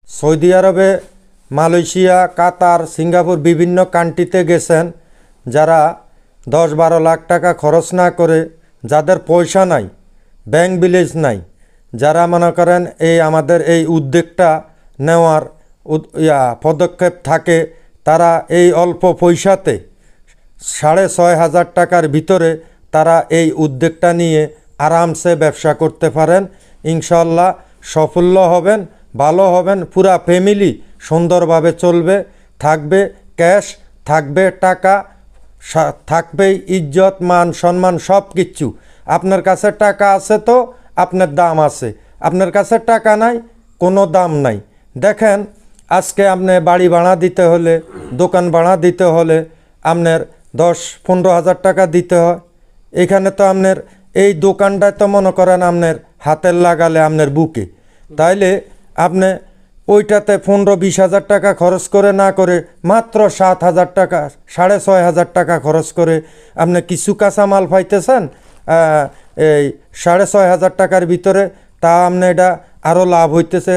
Saudi আরবে, Malaysia, কাতার, Singapore বিভিন্ন কান্ট্রিতে গেছেন যারা 10-12 লাখ টাকা খরচ না করে, যাদের পয়সা নাই, ব্যাংক ব্যালেন্স নাই, যারা মনে করেন এই আমাদের এই উদ্যোগটা নেওয়ার পদক্ষেপ থাকে, তারা এই অল্প পয়সাতে 6,500 টাকার ভিতরে তারা এই উদ্যোগটা নিয়ে আরামসে ব্যবসা করতে পারেন। ইনশাল্লাহ সাফল্য হবেন, ভালো হবেন, পুরা ফ্যামিলি সুন্দরভাবে চলবে, থাকবে ক্যাশ, থাকবে টাকা, থাকবে ইজ্জত, মান, সম্মান, সব কিছু। আপনার কাছে টাকা আছে তো আপনার দাম আছে, আপনার কাছে টাকা নাই, কোনো দাম নাই। দেখেন, আজকে আপনি বাড়ি ভাড়া দিতে হলে, দোকান ভাড়া দিতে হলে আপনার 10-15 হাজার টাকা দিতে হয়। এখানে তো আপনার এই দোকানটায় তো মনে করেন আপনার হাতের লাগালে আপনার বুকে, তাইলে আপনি ওইটাতে 15-20 হাজার টাকা খরচ করে না করে মাত্র 7,000 টাকা, 6,500 টাকা খরচ করে আপনি কিছু কাঁচামাল পাইতেছেন এই 6,500 টাকার ভিতরে, তা আপনি এটা আরও লাভ হইতেছে